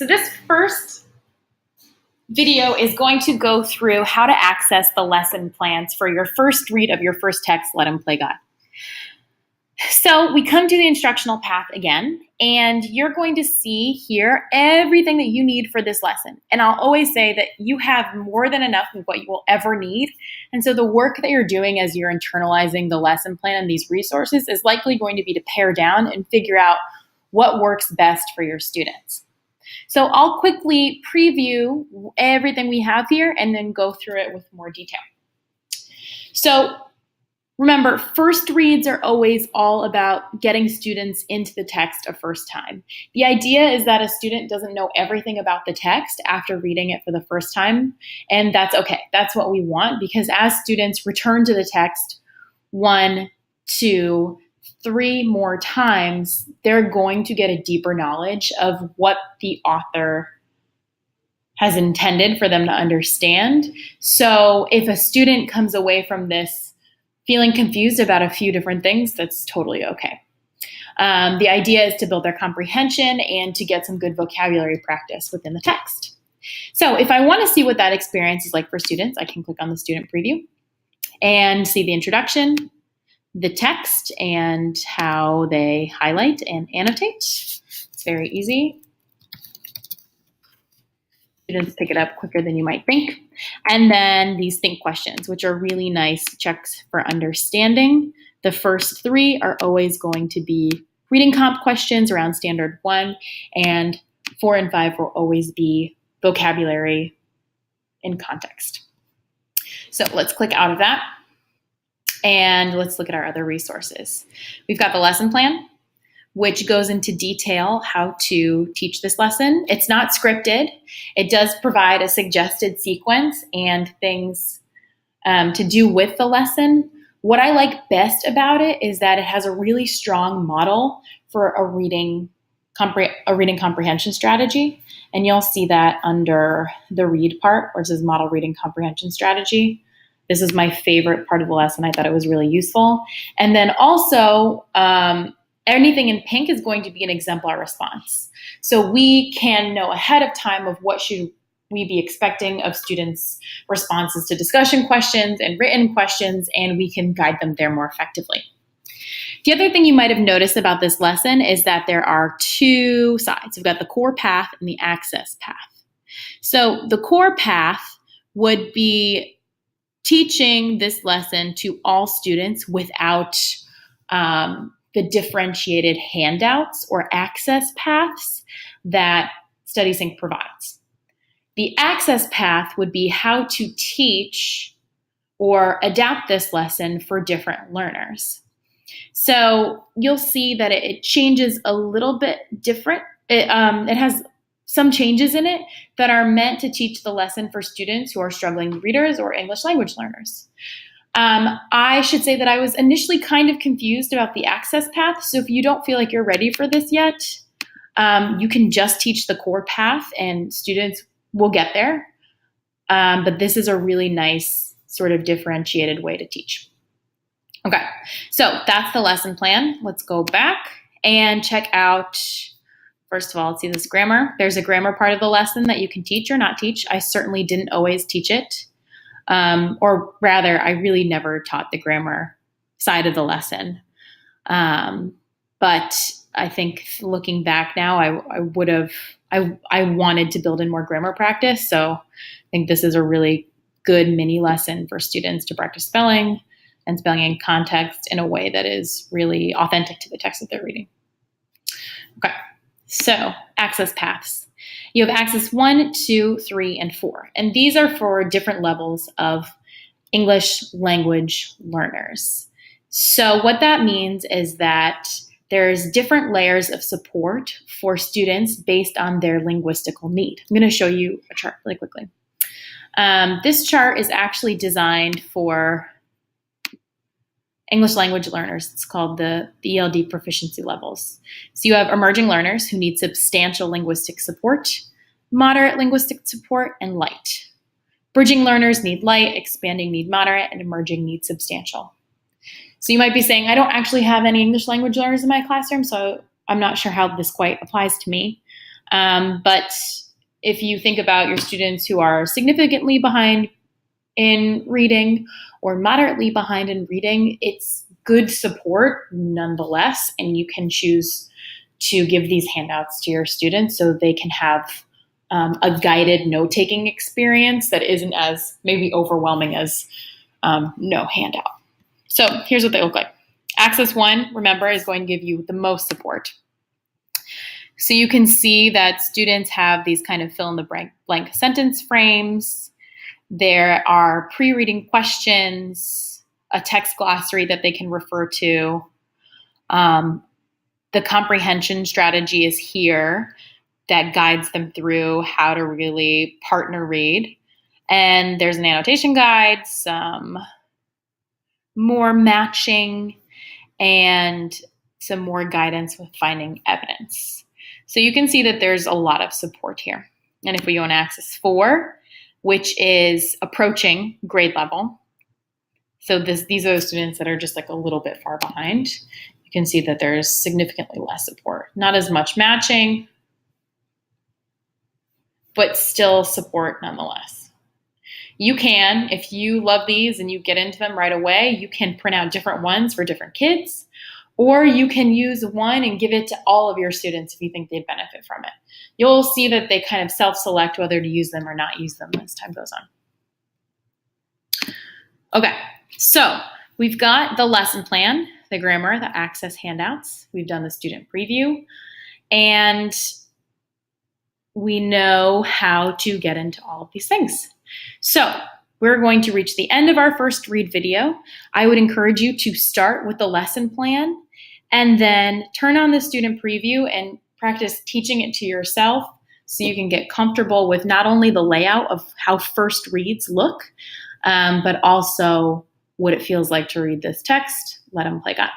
So this first video is going to go through how to access the lesson plans for your first read of your first text, Let 'Em Play God. So we come to the instructional path again, and you're going to see here everything that you need for this lesson. And I'll always say that you have more than enough of what you will ever need. And so the work that you're doing as you're internalizing the lesson plan and these resources is likely going to be to pare down and figure out what works best for your students. So I'll quickly preview everything we have here and then go through it with more detail. So remember, first reads are always all about getting students into the text a first time. The idea is that a student doesn't know everything about the text after reading it for the first time, and that's okay. That's what we want, because as students return to the text 1, 2, 3 more times, they're going to get a deeper knowledge of what the author has intended for them to understand. So if a student comes away from this feeling confused about a few different things, that's totally okay. The idea is to build their comprehension and to get some good vocabulary practice within the text. So if I want to see what that experience is like for students, I can click on the student preview and see the introduction, the text, and how they highlight and annotate. It's very easy. Students pick it up quicker than you might think. And then these think questions, which are really nice checks for understanding. The first 3 are always going to be reading comp questions around standard 1, and 4 and 5 will always be vocabulary in context. So let's click out of that and let's look at our other resources. We've got the lesson plan, which goes into detail how to teach this lesson. It's not scripted. It does provide a suggested sequence and things to do with the lesson. What I like best about it is that it has a really strong model for a reading comprehension strategy. And you'll see that under the read part, where it says model reading comprehension strategy. This is my favorite part of the lesson. I thought it was really useful. And then also, anything in pink is going to be an exemplar response. So we can know ahead of time of what should we be expecting of students' responses to discussion questions and written questions, and we can guide them there more effectively. The other thing you might have noticed about this lesson is that there are 2 sides. We've got the core path and the access path. So the core path would be teaching this lesson to all students without the differentiated handouts or access paths that StudySync provides. The access path would be how to teach or adapt this lesson for different learners. So you'll see that it changes a little bit different. It has some changes in it that are meant to teach the lesson for students who are struggling readers or English language learners. I should say that I was initially kind of confused about the access path. So if you don't feel like you're ready for this yet, you can just teach the core path and students will get there. But this is a really nice sort of differentiated way to teach. Okay, so that's the lesson plan. Let's go back and check out, first of all, let's see this grammar. There's a grammar part of the lesson that you can teach or not teach. I certainly didn't always teach it. Or rather, I really never taught the grammar side of the lesson. But I think looking back now, I wanted to build in more grammar practice. So I think this is a really good mini lesson for students to practice spelling and spelling in context in a way that is really authentic to the text that they're reading. Okay, so access paths. You have access 1, 2, 3, and 4. And these are for different levels of English language learners. So what that means is that there's different layers of support for students based on their linguistical need. I'm going to show you a chart really quickly. This chart is actually designed for English language learners. It's called the ELD proficiency levels. So you have emerging learners who need substantial linguistic support, moderate linguistic support, and light. Bridging learners need light, expanding need moderate, and emerging need substantial. So you might be saying, I don't actually have any English language learners in my classroom, so I'm not sure how this quite applies to me. But if you think about your students who are significantly behind in reading or moderately behind in reading, it's good support nonetheless, and you can choose to give these handouts to your students so they can have a guided note-taking experience that isn't as maybe overwhelming as no handout. So here's what they look like. Access 1, remember, is going to give you the most support. So you can see that students have these kind of fill-in-the-blank sentence frames. There are pre-reading questions, a text glossary that they can refer to. The comprehension strategy is here that guides them through how to really partner read. And there's an annotation guide, some more matching, and some more guidance with finding evidence. So you can see that there's a lot of support here. And if we go on Access 4, which is approaching grade level, so these are the students that are just like a little bit far behind, you can see that there's significantly less support. Not as much matching, but still support nonetheless. You can, if you love these and you get into them right away, you can print out different ones for different kids, or you can use one and give it to all of your students if you think they'd benefit from it. You'll see that they kind of self-select whether to use them or not use them as time goes on. Okay, so we've got the lesson plan, the grammar, the access handouts. We've done the student preview, and we know how to get into all of these things. So we're going to reach the end of our first read video. I would encourage you to start with the lesson plan and then turn on the student preview and practice teaching it to yourself so you can get comfortable with not only the layout of how first reads look, but also what it feels like to read this text. Let them play God.